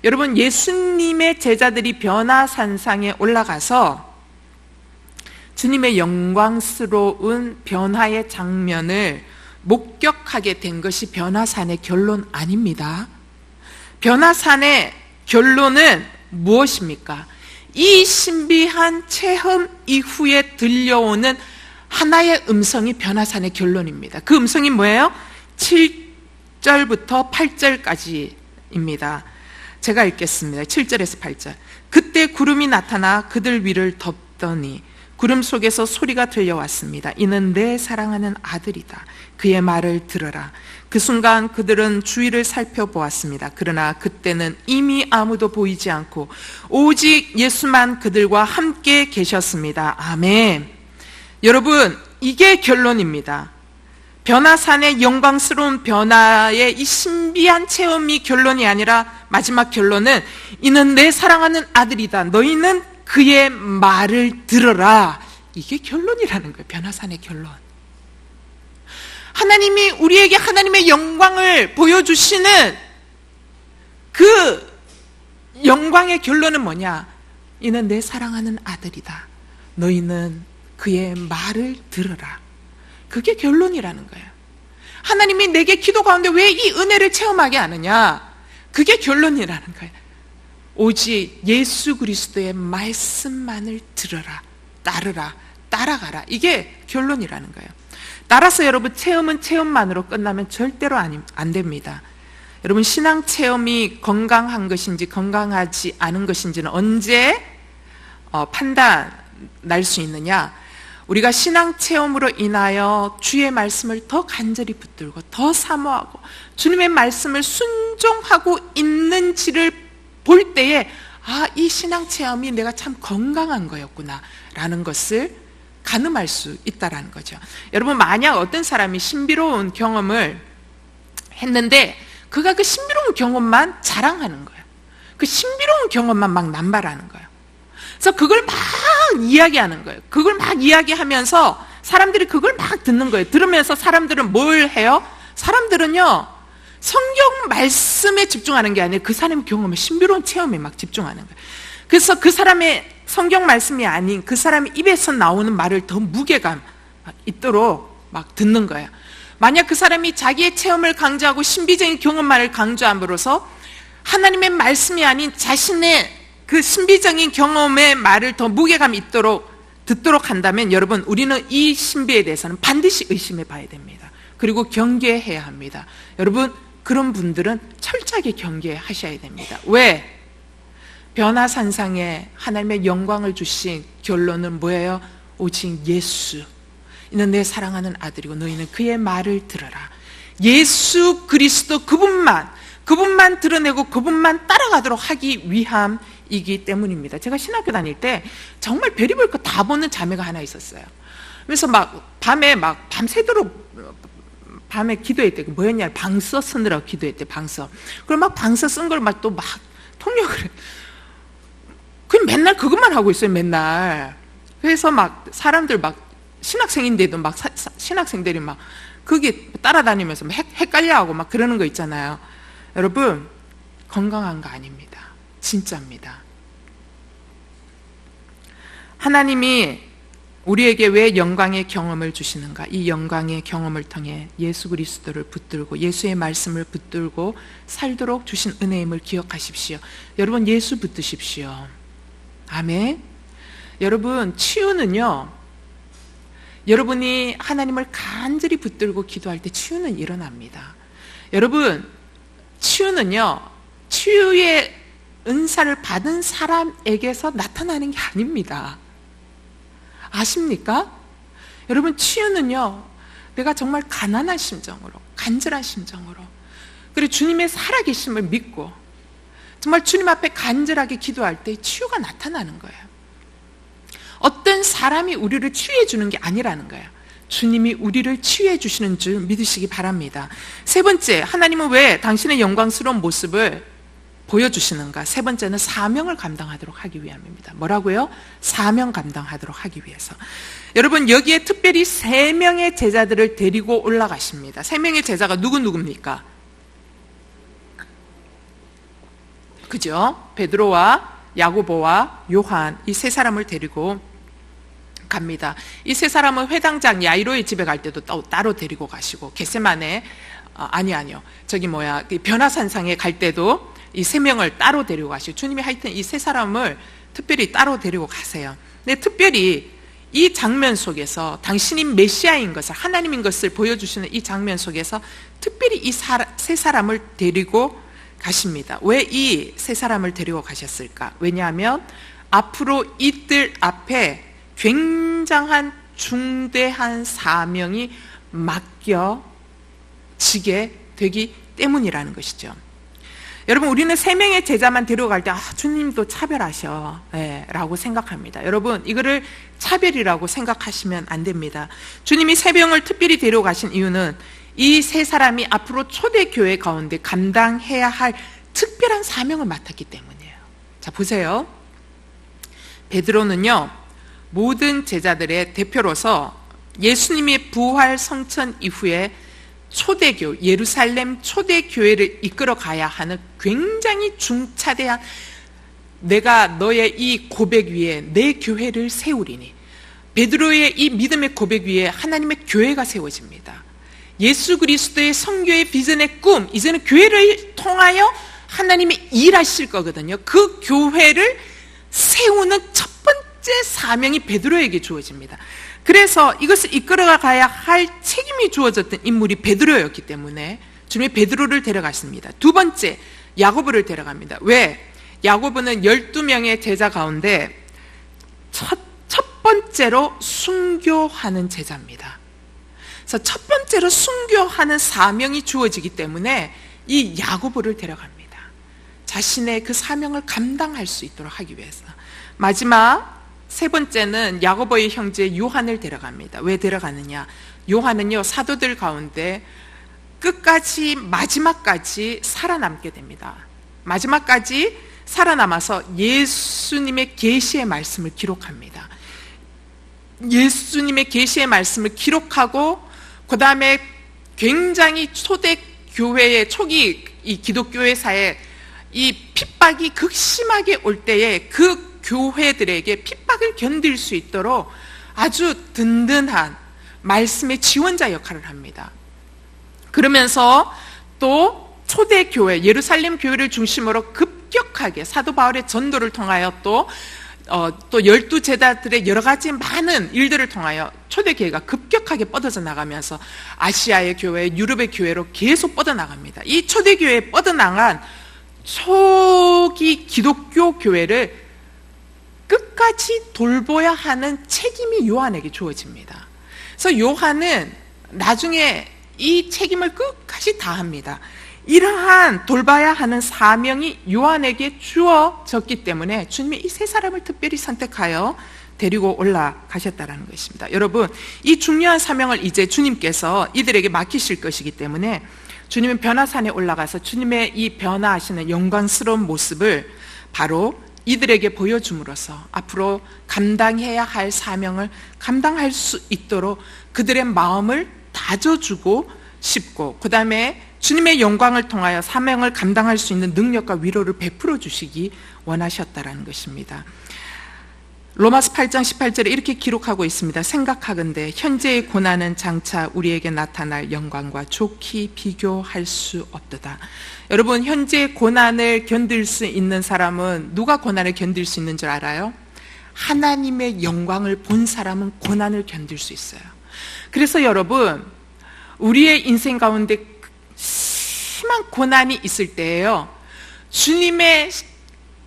여러분, 예수님의 제자들이 변화산상에 올라가서 주님의 영광스러운 변화의 장면을 목격하게 된 것이 변화산의 결론 아닙니다. 변화산의 결론은 무엇입니까? 이 신비한 체험 이후에 들려오는 하나의 음성이 변화산의 결론입니다. 그 음성이 뭐예요? 7절부터 8절까지입니다. 제가 읽겠습니다. 7절에서 8절. 그때 구름이 나타나 그들 위를 덮더니 구름 속에서 소리가 들려왔습니다. 이는 내 사랑하는 아들이다. 그의 말을 들어라. 그 순간 그들은 주위를 살펴보았습니다. 그러나 그때는 이미 아무도 보이지 않고 오직 예수만 그들과 함께 계셨습니다. 아멘. 여러분, 이게 결론입니다. 변화산의 영광스러운 변화의 이 신비한 체험이 결론이 아니라 마지막 결론은 이는 내 사랑하는 아들이다. 너희는 그의 말을 들어라. 이게 결론이라는 거예요. 변화산의 결론. 하나님이 우리에게 하나님의 영광을 보여주시는 그 영광의 결론은 뭐냐? 이는 내 사랑하는 아들이다. 너희는 그의 말을 들으라. 그게 결론이라는 거예요. 하나님이 내게 기도 가운데 왜 이 은혜를 체험하게 하느냐? 그게 결론이라는 거예요. 오직 예수 그리스도의 말씀만을 들으라, 따르라, 따라가라. 이게 결론이라는 거예요. 따라서 여러분, 체험은 체험만으로 끝나면 절대로 안 됩니다. 여러분, 신앙 체험이 건강한 것인지 건강하지 않은 것인지는 언제 판단날 수 있느냐? 우리가 신앙 체험으로 인하여 주의 말씀을 더 간절히 붙들고 더 사모하고 주님의 말씀을 순종하고 있는지를 볼 때에 이 신앙 체험이 내가 참 건강한 거였구나 라는 것을 가늠할 수 있다는 거죠. 여러분, 만약 어떤 사람이 신비로운 경험을 했는데 그가 그 신비로운 경험만 자랑하는 거예요. 그 신비로운 경험만 막 남발하는 거예요. 그래서 그걸 막 이야기하는 거예요. 그걸 막 이야기하면서 사람들이 그걸 막 듣는 거예요. 들으면서 사람들은 뭘 해요? 사람들은요, 성경 말씀에 집중하는 게 아니라 그 사람의 경험에, 신비로운 체험에 막 집중하는 거예요. 그래서 그 사람의 성경 말씀이 아닌 그 사람의 입에서 나오는 말을 더 무게감 있도록 막 듣는 거예요. 만약 그 사람이 자기의 체험을 강조하고 신비적인 경험만을 강조함으로써 하나님의 말씀이 아닌 자신의 그 신비적인 경험의 말을 더 무게감 있도록 듣도록 한다면 여러분, 우리는 이 신비에 대해서는 반드시 의심해 봐야 됩니다. 그리고 경계해야 합니다. 여러분, 그런 분들은 철저하게 경계하셔야 됩니다. 왜? 변화산상에 하나님의 영광을 주신 결론은 뭐예요? 오직 예수, 이는 내 사랑하는 아들이고 너희는 그의 말을 들어라. 예수 그리스도 그분만 드러내고 그분만 따라가도록 하기 위함이기 때문입니다. 제가 신학교 다닐 때 정말 별의별 거 다 보는 자매가 하나 있었어요. 그래서 막 밤에 막 밤새도록 밤에 기도했대. 뭐였냐? 방서 쓰느라고 기도했대. 방서. 그럼 막 방서 쓴 걸 막 또 막 통역을 해. 그럼 맨날 그것만 하고 있어요. 맨날. 그래서 막 사람들 막 신학생인데도 막 신학생들이 막 그게 따라다니면서 막 헷갈려하고 막 그러는 거 있잖아요. 여러분, 건강한 거 아닙니다. 진짜입니다. 하나님이 우리에게 왜 영광의 경험을 주시는가? 이 영광의 경험을 통해 예수 그리스도를 붙들고 예수의 말씀을 붙들고 살도록 주신 은혜임을 기억하십시오. 여러분, 예수 붙드십시오. 아멘. 여러분, 치유는요, 여러분이 하나님을 간절히 붙들고 기도할 때 치유는 일어납니다. 여러분, 치유는요, 치유의 은사를 받은 사람에게서 나타나는 게 아닙니다. 아십니까? 여러분, 치유는요, 내가 정말 가난한 심정으로, 간절한 심정으로, 그리고 주님의 살아계심을 믿고 정말 주님 앞에 간절하게 기도할 때 치유가 나타나는 거예요. 어떤 사람이 우리를 치유해 주는 게 아니라는 거예요. 주님이 우리를 치유해 주시는 줄 믿으시기 바랍니다. 세 번째, 하나님은 왜 당신의 영광스러운 모습을 보여주시는가? 세 번째는 사명을 감당하도록 하기 위함입니다. 뭐라고요? 사명 감당하도록 하기 위해서. 여러분, 여기에 특별히 3명의 제자들을 데리고 올라가십니다. 3명의 제자가 누굽니까? 그죠? 베드로와 야고보와 요한, 이 3사람을 데리고 갑니다. 이 3사람은 회당장 야이로의 집에 갈 때도 따로 데리고 가시고, 겟세마네, 변화산상에 갈 때도 이 3명을 따로 데리고 가시고, 주님이 하여튼 이 3사람을 특별히 따로 데리고 가세요. 근데 특별히 이 장면 속에서 당신이 메시아인 것을, 하나님인 것을 보여주시는 이 장면 속에서 특별히 이 3사람을 데리고 가십니다. 왜 이 3사람을 데리고 가셨을까? 왜냐하면 앞으로 이들 앞에 굉장한 중대한 사명이 맡겨지게 되기 때문이라는 것이죠. 여러분, 우리는 3명의 제자만 데려갈 때 주님도 차별하셔 라고 생각합니다. 여러분, 이거를 차별이라고 생각하시면 안 됩니다. 주님이 3명을 특별히 데려가신 이유는 이 3사람이 앞으로 초대교회 가운데 감당해야 할 특별한 사명을 맡았기 때문이에요. 자, 보세요. 베드로는요, 모든 제자들의 대표로서 예수님의 부활 성천 이후에 초대교, 예루살렘 초대교회를 이끌어 가야 하는 굉장히 중차대한, 내가 너의 이 고백 위에 내 교회를 세우리니, 베드로의 이 믿음의 고백 위에 하나님의 교회가 세워집니다. 예수 그리스도의 선교의 비전의 꿈, 이제는 교회를 통하여 하나님이 일하실 거거든요. 그 교회를 세우는 첫 번째 사명이 베드로에게 주어집니다. 그래서 이것을 이끌어가야 할 책임이 주어졌던 인물이 베드로였기 때문에 주님이 베드로를 데려갔습니다. 두 번째, 야고보를 데려갑니다. 왜? 야고보는 12명의 제자 가운데 첫 번째로 순교하는 제자입니다. 그래서 첫 번째로 순교하는 사명이 주어지기 때문에 이 야고보를 데려갑니다. 자신의 그 사명을 감당할 수 있도록 하기 위해서. 마지막 3번째는 야고보의 형제 요한을 데려갑니다. 왜 데려가느냐? 요한은요, 사도들 가운데 끝까지 마지막까지 살아남게 됩니다. 마지막까지 살아남아서 예수님의 계시의 말씀을 기록합니다. 예수님의 계시의 말씀을 기록하고, 그 다음에 굉장히 초대교회의 초기 이 기독교회사에 이 핍박이 극심하게 올 때에 그 교회들에게 핍박을 견딜 수 있도록 아주 든든한 말씀의 지원자 역할을 합니다. 그러면서 또 초대교회, 예루살렘 교회를 중심으로 급격하게 사도 바울의 전도를 통하여 또 12제자들의 여러 가지 많은 일들을 통하여 초대교회가 급격하게 뻗어져 나가면서 아시아의 교회, 유럽의 교회로 계속 뻗어나갑니다. 이 초대교회에 뻗어나간 초기 기독교 교회를 끝까지 돌봐야 하는 책임이 요한에게 주어집니다. 그래서 요한은 나중에 이 책임을 끝까지 다합니다. 이러한 돌봐야 하는 사명이 요한에게 주어졌기 때문에 주님이 이 3사람을 특별히 선택하여 데리고 올라가셨다는 것입니다. 여러분, 이 중요한 사명을 이제 주님께서 이들에게 맡기실 것이기 때문에 주님은 변화산에 올라가서 주님의 이 변화하시는 영광스러운 모습을 바로 이들에게 보여줌으로써 앞으로 감당해야 할 사명을 감당할 수 있도록 그들의 마음을 다져주고 싶고, 그 다음에 주님의 영광을 통하여 사명을 감당할 수 있는 능력과 위로를 베풀어 주시기 원하셨다라는 것입니다. 로마서 8장 18절에 이렇게 기록하고 있습니다. 생각하건대 현재의 고난은 장차 우리에게 나타날 영광과 좋게 비교할 수 없도다. 여러분, 현재의 고난을 견딜 수 있는 사람은, 누가 고난을 견딜 수 있는 줄 알아요? 하나님의 영광을 본 사람은 고난을 견딜 수 있어요. 그래서 여러분, 우리의 인생 가운데 심한 고난이 있을 때예요, 주님의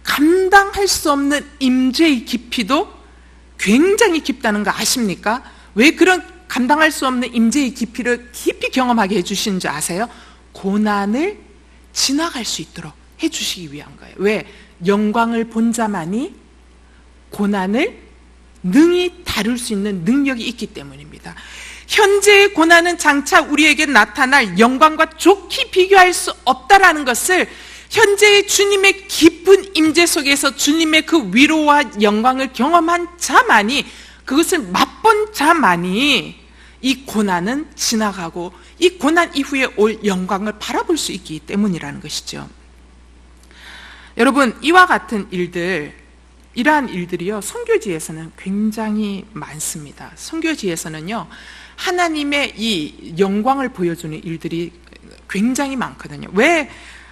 감당할 수 없는 임재의 깊이도 굉장히 깊다는 거 아십니까? 왜 그런 감당할 수 없는 임재의 깊이를 깊이 경험하게 해주시는 줄 아세요? 고난을 지나갈 수 있도록 해주시기 위한 거예요. 왜? 영광을 본 자만이 고난을 능히 다룰 수 있는 능력이 있기 때문입니다. 현재의 고난은 장차 우리에게 나타날 영광과 좋게 비교할 수 없다라는 것을 현재의 주님의 깊은 임재 속에서 주님의 그 위로와 영광을 경험한 자만이, 그것을 맛본 자만이 이 고난은 지나가고 이 고난 이후에 올 영광을 바라볼 수 있기 때문이라는 것이죠. 여러분, 이와 같은 일들, 이러한 일들이요, 선교지에서는 굉장히 많습니다. 선교지에서는요, 하나님의 이 영광을 보여주는 일들이 굉장히 많거든요. 왜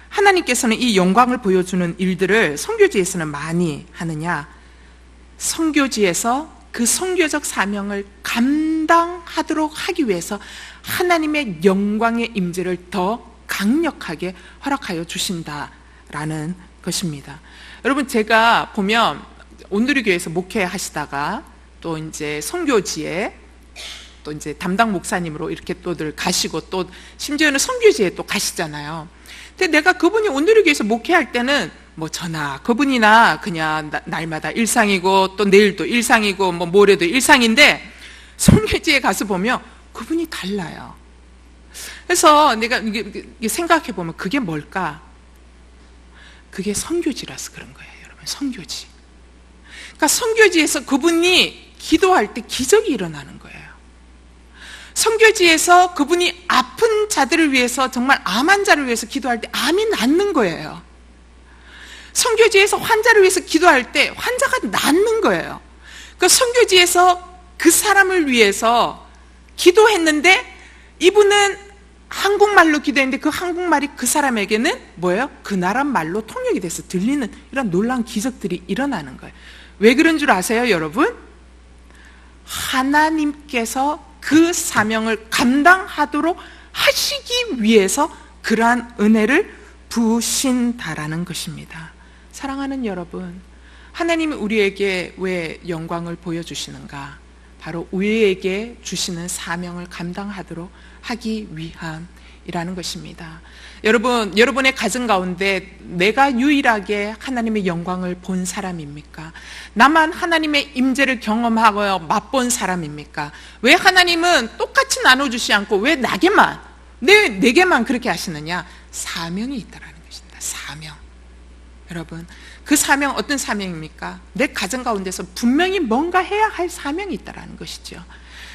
하나님께서는 이 영광을 보여주는 일들을 선교지에서는 많이 하느냐? 선교지에서 그 선교적 사명을 감당하도록 하기 위해서 하나님의 영광의 임재를 더 강력하게 허락하여 주신다라는 것입니다. 여러분, 제가 보면 온누리교회에서 목회하시다가 또 이제 선교지에 또 이제 담당 목사님으로 이렇게 또들 가시고, 또 심지어는 선교지에 또 가시잖아요. 근데 내가 그분이 온누리 교회에서 목회할 때는 뭐 저나 그분이나 그냥 날마다 일상이고 또 내일도 일상이고 뭐 모레도 일상인데 성교지에 가서 보면 그분이 달라요. 그래서 내가 생각해 보면 그게 뭘까? 그게 선교지라서 그런 거예요, 여러분. 선교지. 그러니까 선교지에서 그분이 기도할 때 기적이 일어나는 거예요. 선교지에서 그분이 아픈 자들을 위해서, 정말 암 환자를 위해서 기도할 때 암이 낫는 거예요. 선교지에서 환자를 위해서 기도할 때 환자가 낫는 거예요. 그러니까 선교지에서 그 사람을 위해서 기도했는데 이분은 한국말로 기도했는데 그 한국말이 그 사람에게는 뭐예요? 그 나라 말로 통역이 돼서 들리는 이런 놀라운 기적들이 일어나는 거예요. 왜 그런 줄 아세요, 여러분? 하나님께서 그 사명을 감당하도록 하시기 위해서 그러한 은혜를 부으신다라는 것입니다. 사랑하는 여러분, 하나님이 우리에게 왜 영광을 보여주시는가? 바로 우리에게 주시는 사명을 감당하도록 하기 위함이라는 것입니다. 여러분, 여러분의 가정 가운데 내가 유일하게 하나님의 영광을 본 사람입니까? 나만 하나님의 임재를 경험하고 맛본 사람입니까? 왜 하나님은 똑같이 나눠주지 않고 왜 내게만 그렇게 하시느냐? 사명이 있다는 것입니다. 사명. 여러분, 그 사명 어떤 사명입니까? 내 가정 가운데서 분명히 뭔가 해야 할 사명이 있다는 것이죠.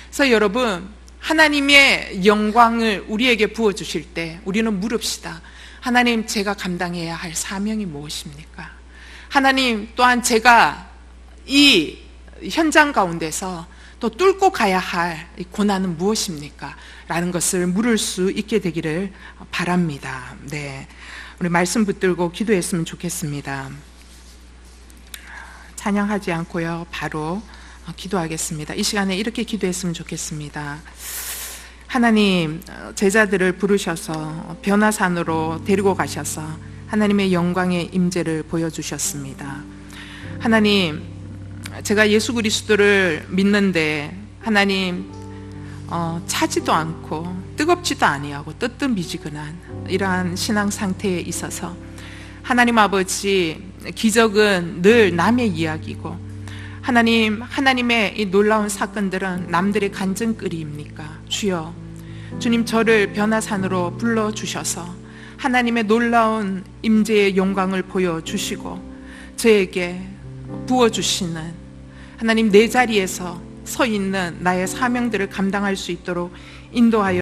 그래서 여러분, 하나님의 영광을 우리에게 부어주실 때 우리는 물읍시다. 하나님, 제가 감당해야 할 사명이 무엇입니까? 하나님, 또한 제가 이 현장 가운데서 또 뚫고 가야 할 고난은 무엇입니까? 라는 것을 물을 수 있게 되기를 바랍니다. 네, 우리 말씀 붙들고 기도했으면 좋겠습니다. 찬양하지 않고요, 바로 기도하겠습니다. 이 시간에 이렇게 기도했으면 좋겠습니다. 하나님, 제자들을 부르셔서 변화산으로 데리고 가셔서 하나님의 영광의 임재를 보여주셨습니다. 하나님, 제가 예수 그리스도를 믿는데 하나님, 차지도 않고 뜨겁지도 아니하고 뜨뜻미지근한 이러한 신앙 상태에 있어서 하나님 아버지, 기적은 늘 남의 이야기고 하나님, 하나님의 이 놀라운 사건들은 남들의 간증거리입니까? 주여, 주님, 저를 변화산으로 불러주셔서 하나님의 놀라운 임재의 영광을 보여주시고 저에게 부어주시는 하나님, 내 자리에서 서 있는 나의 사명들을 감당할 수 있도록 인도하여